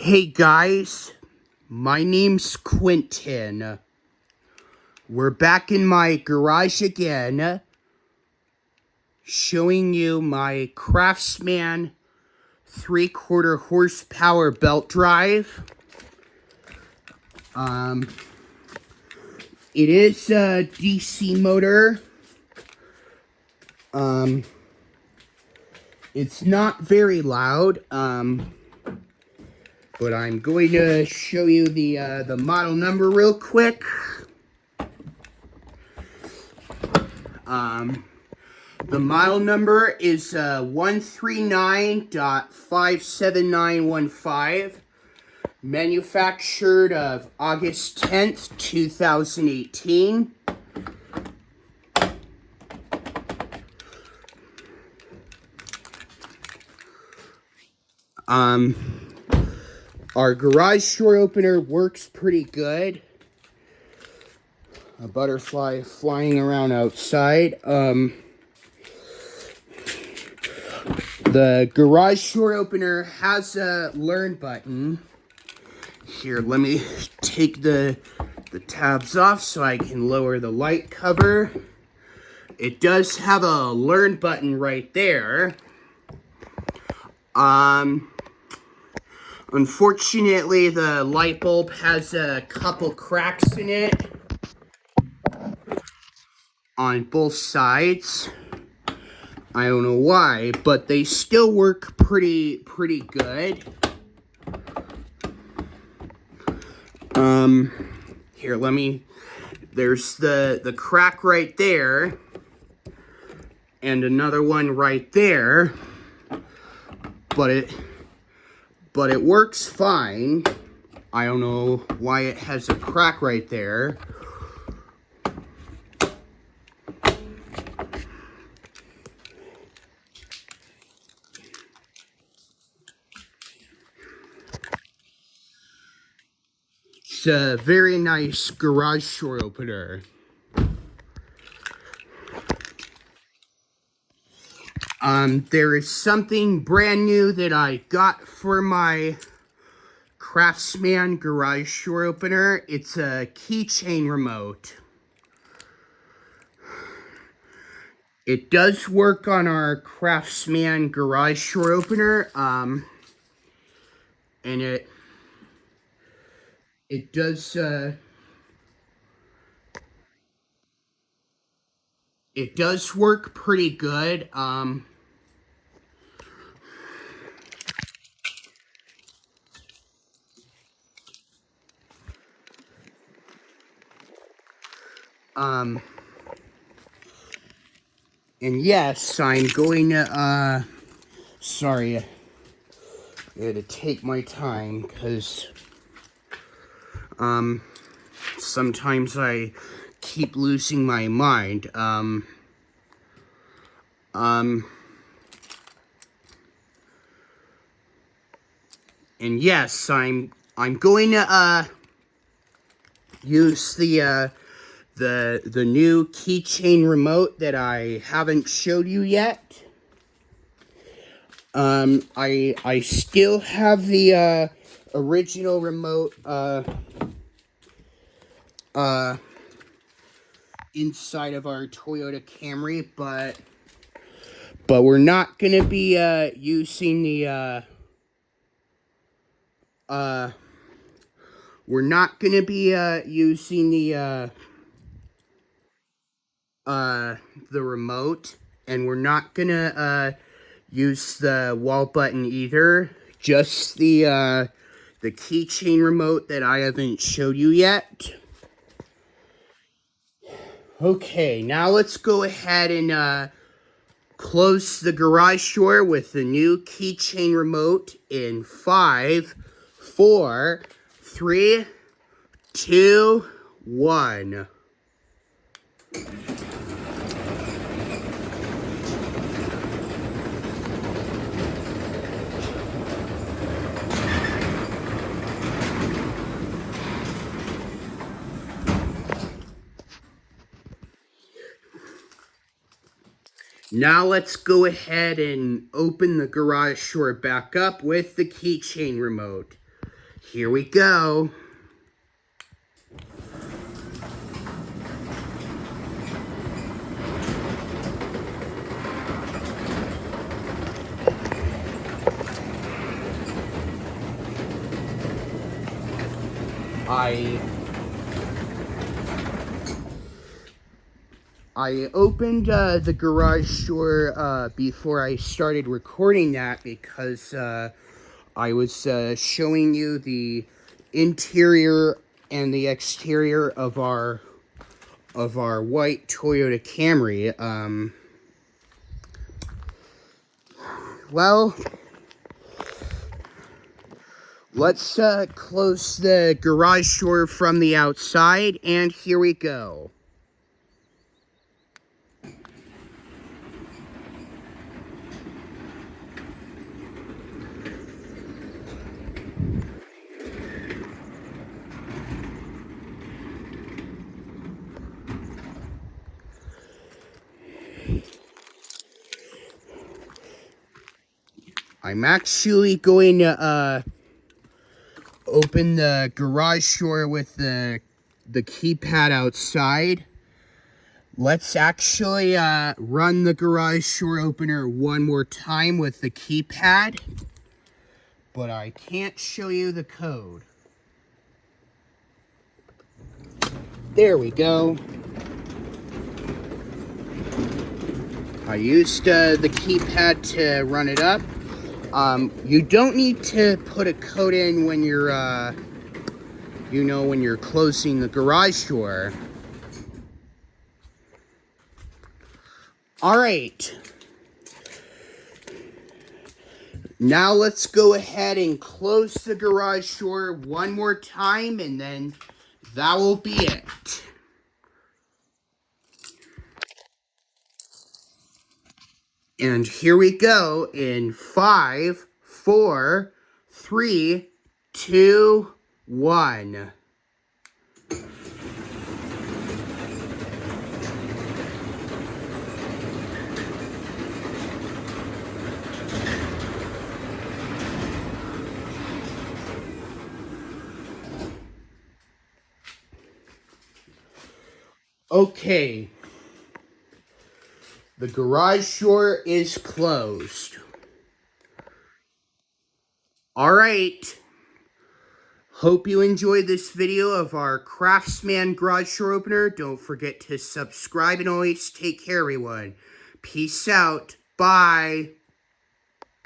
Hey guys, my name's Quentin. We're back in my garage again, showing you my Craftsman 3/4 horsepower belt drive. It is a DC motor. It's not very loud, but I'm going to show you the model number real quick. The model number is 139.57915, manufactured of August 10th, 2018. Our garage door opener works pretty good. A butterfly flying around outside. The garage door opener has a learn button. Here, let me take the tabs off so I can lower the light cover. It does have a learn button right there. Unfortunately, the light bulb has a couple cracks in it on both sides. I don't know why, but they still work pretty good. Here, there's the crack right there, and another one right there, but it works fine. I don't know why it has a crack right there. It's a very nice garage door opener. There is something brand new that I got for my Craftsman garage door opener. It's a keychain remote. It does work on our Craftsman garage door opener, and it does work pretty good. And yes, I'm going to, sorry, I had to take my time, because, sometimes I keep losing my mind. And yes, I'm going to, use the new keychain remote that I haven't showed you yet. I still have the original remote inside of our Toyota Camry, but we're not gonna be using the remote, and we're not gonna use the wall button either. Just the keychain remote that I haven't showed you yet. Okay, now let's go ahead and close the garage door with the new keychain remote in 5, 4, 3, 2, 1. Now let's go ahead and open the garage door back up with the keychain remote. Here we go. I opened the garage door before I started recording that because I was showing you the interior and the exterior of our white Toyota Camry. Well, let's close the garage door from the outside, and here we go. I'm actually going to open the garage door with the keypad outside. Let's actually run the garage door opener one more time with the keypad, but I can't show you the code. There we go. I used the keypad to run it up. You don't need to put a code in when you're, when you're closing the garage door. All right. Now let's go ahead and close the garage door one more time, and then that will be it. And here we go in 5, 4, 3, 2, 1. Okay. The garage door is closed. All right. Hope you enjoyed this video of our Craftsman garage door opener. Don't forget to subscribe and always take care, everyone. Peace out. Bye.